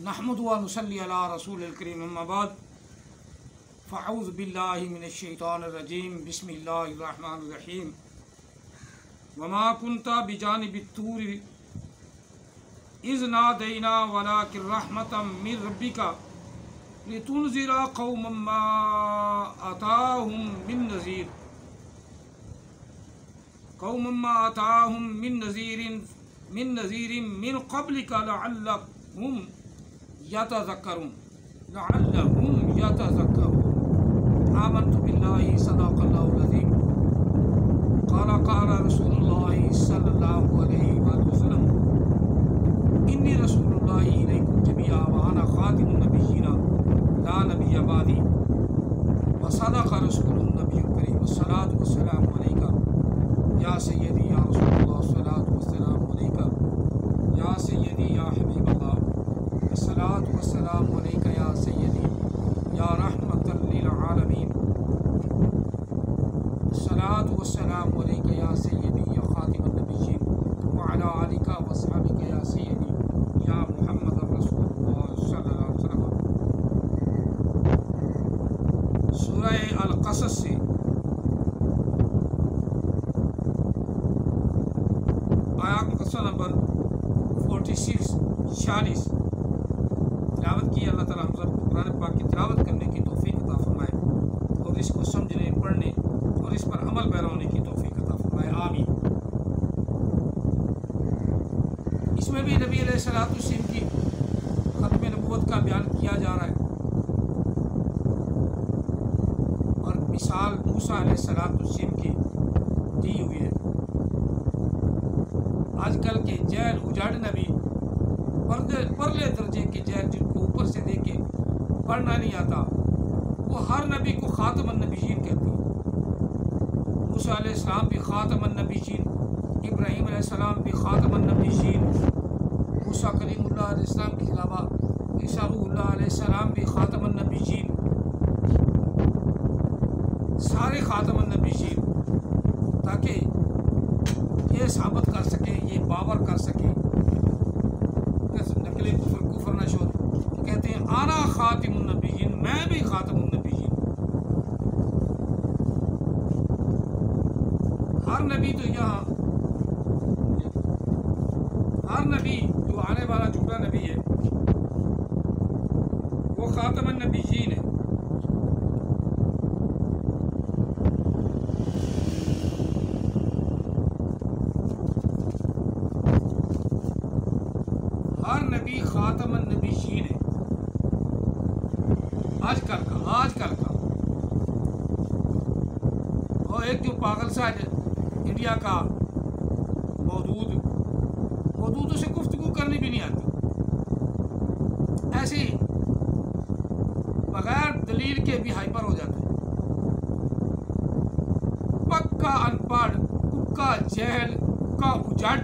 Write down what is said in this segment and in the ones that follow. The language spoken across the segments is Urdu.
نحمد و نصلی علی رسول الکریم اما بعد فاعوذ باللہ من الشیطان الرجیم بسم اللہ الرحمن الرحیم وما كنت بجانب الطور اذ نادینا ولکن رحمتا من ربک لتنذر قوما ما اتاهم من نذیر من قبلک لعلهم يتذكرون آمنت بالله صدق الله العظيم قال رسول الله صلى الله عليه وسلم إني رسول الله إليكم جميعا وأنا خاتم النبيين لا نبي بعدي وصدق رسول النبي الكريم الصلاة والسلام عليك يا سيدي يا رسول الله الصلاة والسلام عليك يا سيدي يا حبيب الله الصلاة والسلام عليك يا سيدي يا رحمة للعالمين الصلاة والسلام عليك يا سيدي يا خاتم النبيين وعلى آلك وأصحابك يا سيدي يا محمد رسول الله صلى الله عليه وسلم. سورہ القصص سے آیات مقدسہ نمبر 46 تلاوت کی. اللہ تعالیٰ ہم سب کو قرآن پاک کی تلاوت کرنے کی توفیق عطا فرمائے اور اس کو سمجھنے پڑھنے اور اس پر عمل پیرا ہونے کی توفیق عطا فرمائے، آمین. اس میں بھی نبی علیہ السلام کی ختم نبوت کا بیان کیا جا رہا ہے اور مثال موسیٰ علیہ السلام کی دی ہوئی ہے. آج کل کے جیل اجاڑ نبی پرلے درجے کے جیل جن کو اوپر سے دے کے پڑھنا نہیں آتا، وہ ہر نبی کو خاتم النبیین کہتے ہیں. موسیٰ علیہ السلام بھی خاتم النبیین، ابراہیم علیہ السلام بھی خاتم النبیین، موسیٰ کلیم اللہ علیہ السلام کے علاوہ عیسیٰ روح اللہ علیہ السلام بھی خاتم النبیین، سارے خاتم النبیین، تاکہ یہ ثابت کر سکیں، یہ باور کر سکیں، نقل کفر نہ شو کہتے ہیں آنا خاتم النبیین، میں بھی خاتم النبیین. ہر نبی تو یہاں ہر نبی جو آنے والا جھوٹا نبی ہے وہ خاتم النبیین ہے. ہر نبی خاتم النبیین ہے. آج کل کا اور ایک جو پاگل سا انڈیا کا موجود اسے گفتگو کرنی بھی نہیں آتی، ایسے ہی بغیر دلیل کے بھی ہائپر ہو جاتا ہے. پکا ان پڑھ، پکا جہل، پکا اجڑ،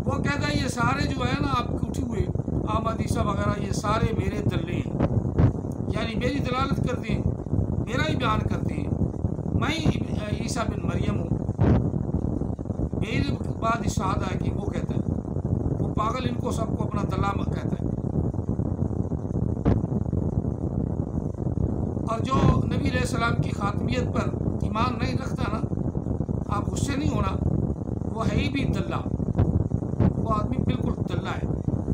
وہ کہتا ہے یہ سارے جو ہے نا آپ اٹھے ہوئے احمدیسہ وغیرہ یہ سارے میرے دلے ہیں، یعنی میری دلالت کرتے ہیں، میرا ہی بیان کرتے ہیں، میں عیسیٰ بن مریم ہوں. میرے بعد اشارہ ہے کہ وہ کہتا ہے، وہ پاگل ان کو سب کو اپنا دلہ کہتا ہے. اور جو نبی علیہ السلام کی خاتمیت پر ایمان نہیں رکھتا نا، آپ غصے نہیں ہونا، وہ ہے ہی بھی دلہ، وہ آدمی بالکل دلہ ہے.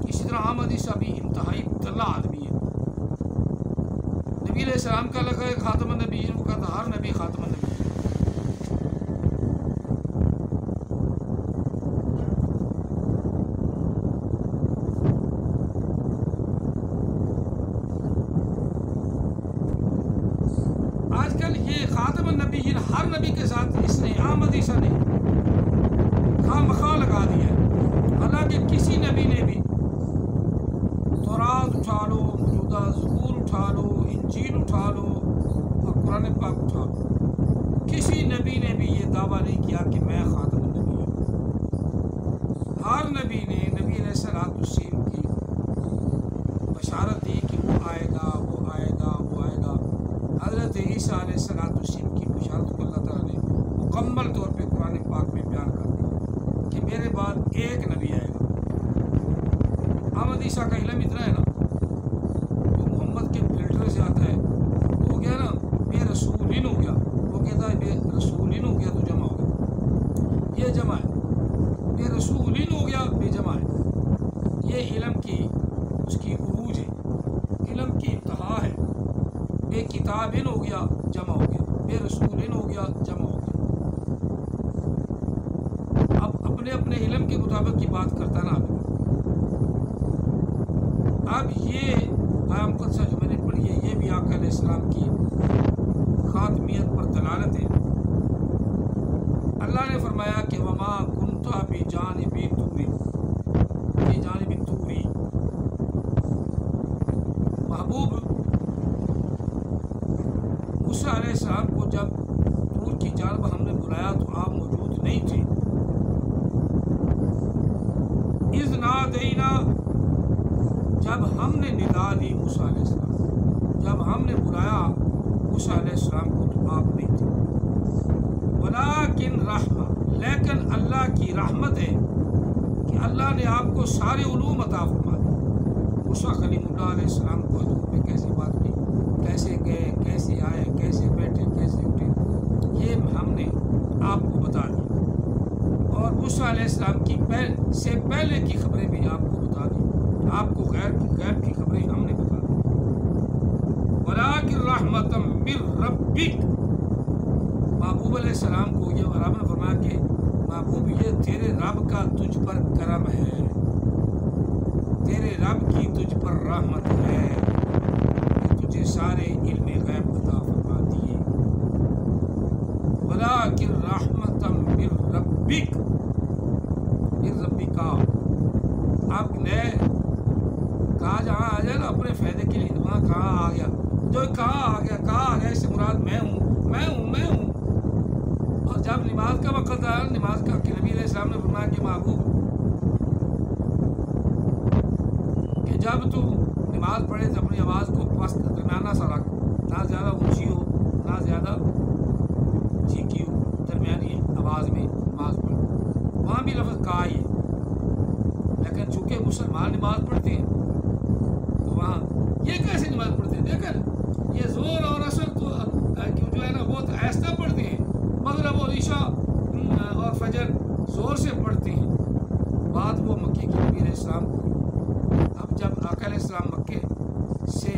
اسی طرح احمدیسہ بھی انتہائی دلہ آدمی ہے. نبی علیہ السلام کا لگا ہے خاتم النبیین، وہ کہتا ہر نبی خاتم النبیین. آج کل یہ خاتم النبیین ہر نبی کے ساتھ اس نے احمدیسہ نے خواہ لگا دیا ہے. حالانکہ کسی نبی نے بھی تورات اٹھا لو، موجودہ زبور اٹھا لو، انجیل اٹھا لو اور قرآن پاک اٹھا لو، کسی نبی نے بھی یہ دعویٰ نہیں کیا کہ میں خاتم النبی ہوں. ہر نبی نے نبی علیہ السلام کی بشارت دی کہ وہ آئے گا، وہ آئے گا، وہ آئے گا. حضرت عیسیٰ علیہ السلام کی بشارت کو اللہ تعالیٰ نے مکمل طور پہ قرآن پاک میں بیان کر دیا کہ میرے بعد ایک نبی آئے گا. احمدیسہ کا علم اتنا ہے نا، جو محمد کے فلٹر سے آتا ہے، وہ گیا نا بے رسولین ہو گیا، وہ کہتا ہے بے رسولین ہو گیا تو جمع ہو گیا، یہ جمع ہے، بے رسولین ہو گیا بے جمع ہے، یہ علم کی اس کی عروج ہے، علم کی انتہا ہے، بے کتابین ہو گیا جمع ہو گیا، بے رسولین ہو گیا جمع ہو گیا۔ اب اپنے اپنے علم کے مطابق کی بات کرتا نا آدمی۔ اب یہ آیا مقدسہ جو میں نے پڑھی ہے، یہ بھی آقا علیہ السلام کی خاتمیت پر دلالت ہے۔ اللہ نے فرمایا کہ وما کنت بجانب طوری، بجانب طوری، محبوب موسیٰ علیہ السلام کو جب طور کی جانب ہم نے بلایا تو آپ موجود نہیں تھے۔ اذ نادینا، جب ہم نے ندا دی موسیٰ علیہ السلام، جب ہم نے بلایا موسیٰ علیہ السلام کو تو آپ نہیں تھے۔ ولیکن رحمہ، لیکن اللہ کی رحمت ہے کہ اللہ نے آپ کو سارے علوم عطا فرما دی۔ موسیٰ کلیم اللہ علیہ السلام کو حضور نے کیسے بات کی، کیسے گئے، کیسے آئے، کیسے بیٹھے، کیسے اٹھے، یہ ہم نے آپ کو بتا دی، اور موسیٰ علیہ السلام کی سے پہلے کی خبریں بھی آپ کو بتا دی، آپ کو غیب کی خبریں ہم نے بتا دی۔ ولیکن رحمۃ من ربک، محبوب علیہ السلام کو یہ رب نے فرمایا کہ محبوب یہ تیرے رب کا تجھ پر کرم ہے، تیرے رب کی تجھ پر رحمت ہے کہ تجھے سارے علم غیب عطا فرما دیے۔ ولیکن رحمۃ من ربک، من ربک، آپ نے کہا جہاں آ جائے نا اپنے فائدے کے لیے، وہاں کہاں آ گیا، جو کہاں آ گیا اس سے مراد میں ہوں، میں ہوں، میں ہوں۔ اور جب نماز کا وقت آیا، نماز کا کہ نبی علیہ السلام نے فرمایا کہ محبوب کہ جب تو نماز پڑھے تو اپنی آواز کو پست درمیانہ سا رکھ، نہ زیادہ اونچی ہو نہ زیادہ چیخی ہو، درمیانی آواز میں نماز پڑھ۔ وہاں بھی لفظ کہا ہی ہے، لیکن چونکہ مسلمان نماز پڑھتے ہیں تو وہاں یہ کیسے نماز پڑھتے ہیں، دیکھیں یہ زور اور اثر تو جو ہے نا بہت آہستہ پڑھتے ہیں، مغرب اور عشاء اور فجر زور سے پڑھتے ہیں۔ بعد وہ مکے کی نبی علیہ السلام کو، اب جب آقا علیہ السلام مکے سے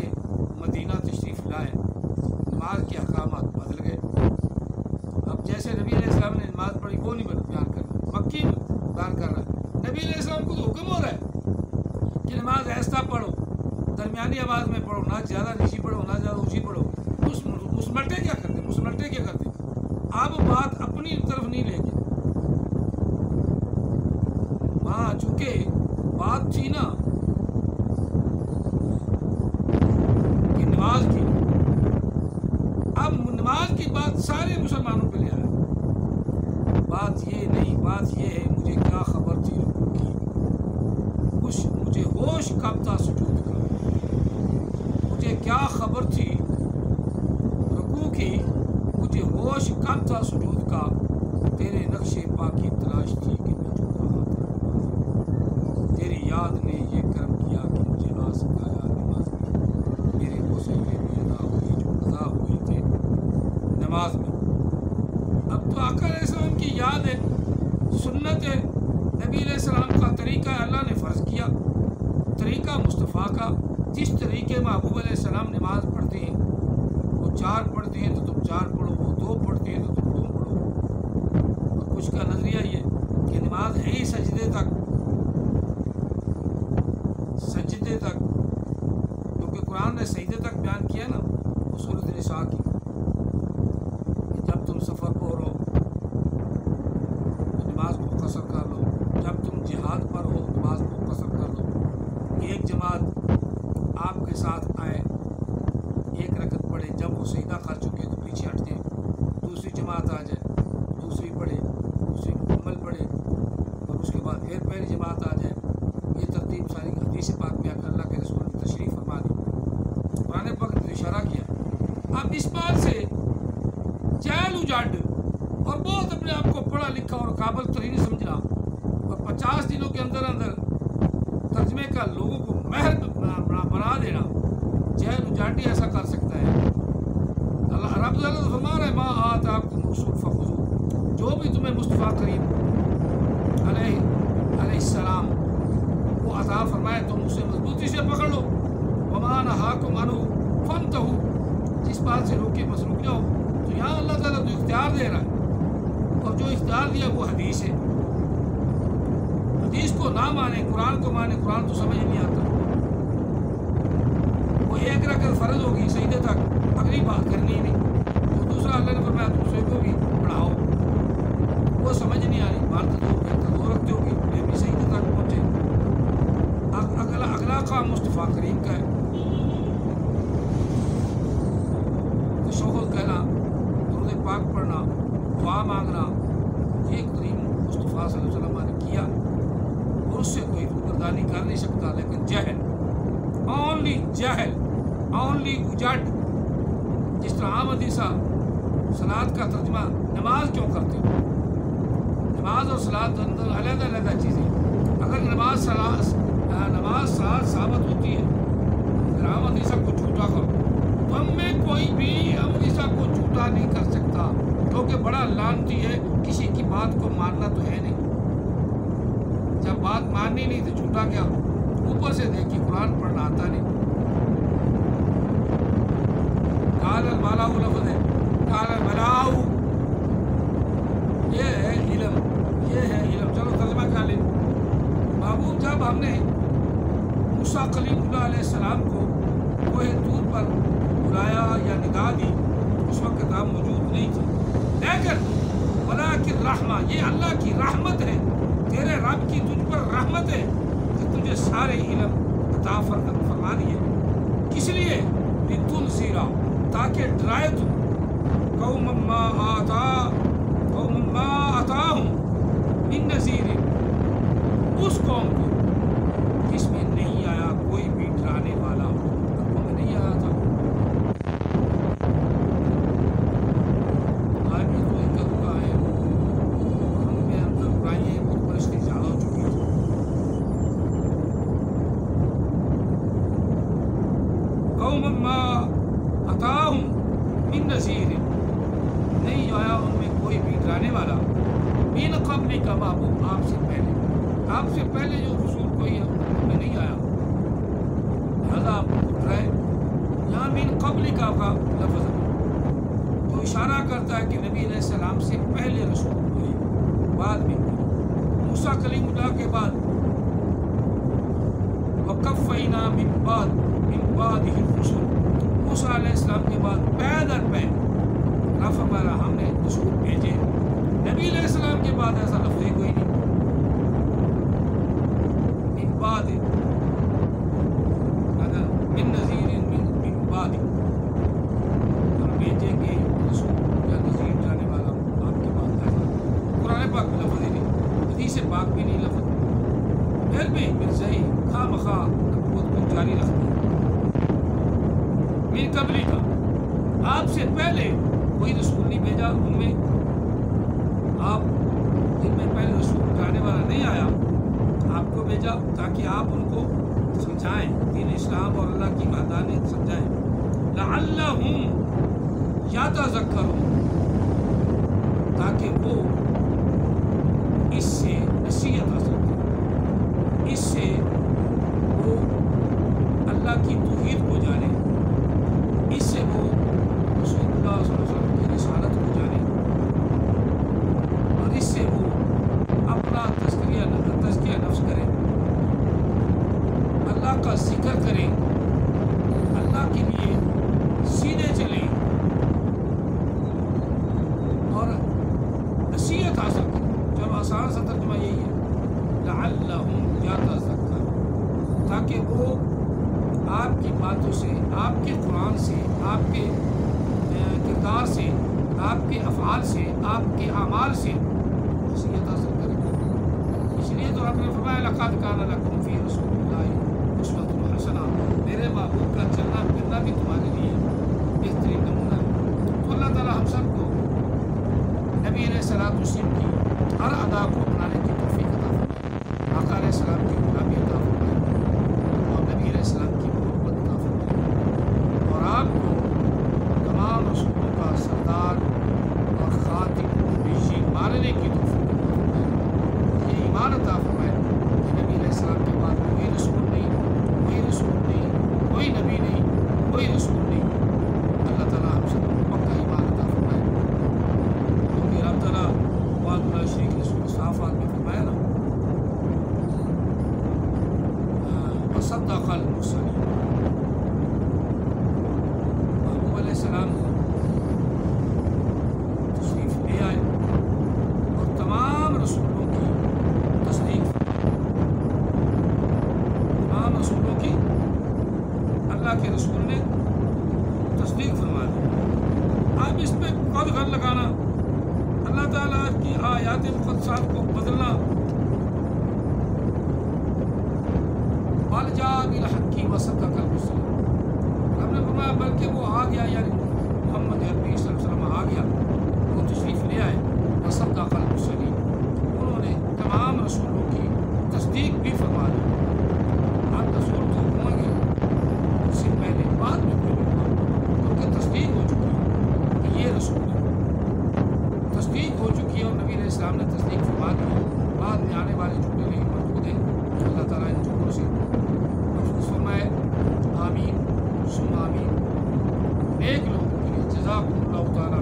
مدینہ تشریف لائے، نماز کے احکامات بدل گئے۔ اب جیسے نبی علیہ السلام نے نماز پڑھی وہ نہیں بیان کر رہا، مکی بیان کر رہا ہے۔ نبی علیہ السلام کو تو حکم ہو رہا ہے کہ نماز آہستہ پڑھو، درمیانی آواز میں پڑھو، نہ زیادہ نیچی پڑھو نہ زیادہ اونچی پڑھو۔ مسملٹے کیا کرتے، اب بات اپنی طرف نہیں لے گئے، وہاں چونکہ بات تھی نا کہ نماز کی، اب نماز کی بات سارے مسلمانوں پہ لے آئے۔ بات یہ نہیں، بات یہ ہے مجھے کیا خبر تھی رکوع کی، مجھے ہوش کب تھا سجود کا، مجھے کیا خبر تھی رکوع کی، مجھے ہوش کب تھا سجود کا، تیرے نقش پاکی تلاش تھی کہ میں جھک رہا تھا، تیری یاد نے یہ کرم کیا کہ مجھے آ سکھایا نماز میں، میرے وہ سجدے بھی ادا ہوئے جو قضا ہوئے تھے نماز میں۔ اب تو آقا علیہ السلام کی یاد ہے، سنت ہے، نبی علیہ السلام کا طریقہ اللہ نے فرض کیا، طریقہ مصطفیٰ کا، جس طریقے محبوب علیہ السلام نماز پڑھتے ہیں، وہ 4 پڑھتے ہیں تو تم 4 پڑھو، وہ 2 پڑھتے ہیں تو تم 2 پڑھو۔ اور کچھ کا نظریہ یہ کہ نماز ہے ہی سجدے تک، کیونکہ قرآن نے سجدے تک بیان کیا نا، سورۃ النساء کی، کہ جب تم سفر پر ہو تو نماز کو قصر کر لو، جب تم جہاد پر ہو نماز کو قصر کر لو، ایک جماعت آپ کے ساتھ آئے، 1 رکعت پڑھے، جب وہ سجدہ کر چکے تو پیچھے ہٹ جائیں، دوسری جماعت آ جائے، دوسری پڑھے، دوسری مکمل پڑھے، اور اس کے بعد پھر پہلی جماعت آ جائے۔ یہ ترتیب ساری حدیث پاک میں اللہ کے رسول نے تشریف فرما دی، قرآن پاک نے اشارہ کیا۔ اب اس بات سے چہل اجاڈ اور بہت اپنے آپ کو پڑھا لکھا اور قابل ترین سمجھنا، اور 50 دنوں کے اندر اندر ترجمہ خاتمے کا لوگوں کو مہر بنا دینا، جہل اجاٹی ایسا کر سکتا ہے؟ اللہ رب العزت فرما رہے ما آتاکم رسول فخذوہ، جو بھی تمہیں مصطفیٰ کریم علیہ السلام وہ عطا فرمائے تم اسے مضبوطی سے پکڑ لو، وما نہاکم عنہ فانتہوا، جس بات سے روکے بس رک جاؤ۔ تو یہاں اللہ تعالیٰ جو اختیار دے رہا ہے، اور جو اختیار دیا وہ حدیث ہے۔ حدیث کو نہ مانے، قرآن کو مانے، قرآن تو سمجھ نہیں آتا۔ وہ ایک رکعت فرض ہوگی سجدے تک، اگلی بات کرنی ہی نہیں، تو دوسرا اللہ نے فرمایا دوسرے کو بھی پڑھاؤ، وہ سمجھ نہیں آ رہی، بات تو رکھتے ہوگی میں بھی سجدے تک پہنچے۔ اگلا کام مصطفیٰ کریم کا ہے، تشہد کہنا، درود پاک پڑھنا، دعا مانگنا، یہ کریم مصطفیٰ صلی اللہ علیہ وسلم نے کیا، اور اس سے کوئی روبردانی کر نہیں سکتا۔ لیکن جہل، اونلی اجٹ، جس طرح عام حدیثہ صلاۃ کا ترجمہ نماز کیوں کرتے ہو؟ نماز اور صلاۃ اندر علیحدہ علیحدہ چیزیں، اگر نماز صلاۃ ثابت ہوتی ہے، پھر عام حدیثہ کو جھوٹا کرو، تو ہم میں کوئی بھی عام حدیثہ کو جھوٹا نہیں کر سکتا، کیونکہ بڑا لعنتی ہے، کسی کی بات کو ماننا تو ہے نہیں، جب بات ماننی نہیں تو جھوٹا کیا؟ اوپر سے دیکھی قرآن پڑھنا آتا نہیں۔ قال الملاء لفظ ہے، قال الملاء، یہ ہے علم، یہ ہے علم۔ چلو ترجمہ کر لیں۔ محبوب جب ہم نے موسیٰ کلیم اللہ علیہ السلام کو کوہ طور پر بلایا یا نگاہ دی، اس وقت آپ موجود نہیں تھے، لیکن ولکن رحمہ، یہ اللہ کی رحمت ہے، تیرے رب کی تجھ پر رحمت ہے کہ تجھے سارے علم عطا فرما دیے۔ کس لیے؟ لتنذر، تاکہ ڈرائے تو قوم ما آتاہم من نذیر، اس قوم کو جس میں نہیں آیا کوئی بھی ڈرانے والا، حکم میں نہیں آیا تھا۔ آج بھی تو ایک کا ہے، ان میں اندر برائیاں بت پرستی زیادہ ہو چکی ہے۔ قوم ما آتاہم من نذیر، نہیں آیا ان میں کوئی بھی ڈرانے والا، من قبل کا، محبوب آپ سے پہلے جو رسول کوئی ان میں نہیں آیا، لہذا آپ کو ڈرائے۔ یہاں من قبل کا لفظ جو اشارہ کرتا ہے کہ نبی علیہ السلام سے پہلے رسول کوئی، بعد میں موسیٰ کلیم اللہ کے بعد، وقفینا من بعدہ الرسل، موسیٰ علیہ السلام کے بعد پے در پے رب ہمارا ہم نے رسول بھیجے۔ نبی علیہ السلام کے بعد ایسا لفظ ہی کوئی نہیں، من بعد، اگر من نذیر من بعد، ہم بھیجیں گے رسول یا نذیر جانے والا آپ کے بعد، ایسا قرآن پاک میں لفظ ہی نہیں، حدیث پاک بھی نہیں لفظ، پھر بھی صحیح خواہ مخواہ نبوت کو جاری رکھتے ہیں۔ من قبل کا، آپ سے پہلے کوئی رسول نہیں بھیجا ان میں، آپ جن میں پہلے رسول جانے والا نہیں آیا، آپ کو بھیجا تاکہ آپ ان کو سمجھائیں، دین اسلام اور اللہ کی وحدانیت سمجھائیں۔ لعلہم یتذکرون، تاکہ وہ اس سے نصیحت حاصل کریں، اس سے وہ اللہ کی توحید کو جانے، اس سے وہ رسول اللہ صلی اللہ علیہ وسلم کی رسالت کو جانے، اور اس سے وہ اپنا تزکیہ نفس کریں، اللہ کا ذکر کریں، اللہ کے لیے سیدھے چلیں اور نصیحت حاصل کریں۔ جب آسان سا ترجمہ یہی ہے، لعلہم یتذکرون، تاکہ وہ آپ کی باتوں سے، آپ کے قرآن سے، آپ کے کردار سے، آپ کے افعال سے، آپ کے اعمال سے نصیحت حاصل کریں۔ اس لیے تو آپ نے فرمایا لقد کان لکم فی رسول اللہ اسوۃ حسنہ، میرے محبوب کا چلنا پھرنا بھی تمہارے لیے بہترین نمونہ ہے۔ تو اللہ تعالیٰ ہم سب کو نبی علیہ الصلوۃ والسلام کی ہر ادا کو اپنانے کی توفیق عطا فرمائے، آقا علیہ السلام کی غلامی عطا فرمائے۔ وصدق المرسلین۔ محبوب علیہ السلام تشریف لے آئے اور تمام رسولوں کی تصدیق، تمام رسولوں کی اللہ کے رسول نے تصدیق فرما دی۔ اب اس پہ قد غر لگانا، اللہ تعالیٰ کی آیات مقدسات کو بدلنا، بل جاء بالحق وصدق المرسلین، ہم نے فرمایا بلکہ وہ آ گیا، یعنی محمد عربی صلی اللہ علیہ وسلم آ گیا، وہ تشریف لے آئے، وصدق المرسلین، انہوں نے تمام رسولوں کی تصدیق بھی فرما دی۔ اب رسول تو ہوں گے، اس سے پہلے بعد میں کوئی ہوگا، ان کی تصدیق ہو چکی ہے کہ یہ رسول ہے، تصدیق ہو چکی ہے، اور نبی علیہ السلام نے تصدیق فرما دی۔ بعد میں آنے والے جھوٹے نہیں موجود ہیں، اللہ تعالیٰ ان جھوٹوں سے محفوظ فرمائے۔ آمین ثم آمین۔ نیک لوگوں کے لیے جزاکم اللہ تعالیٰ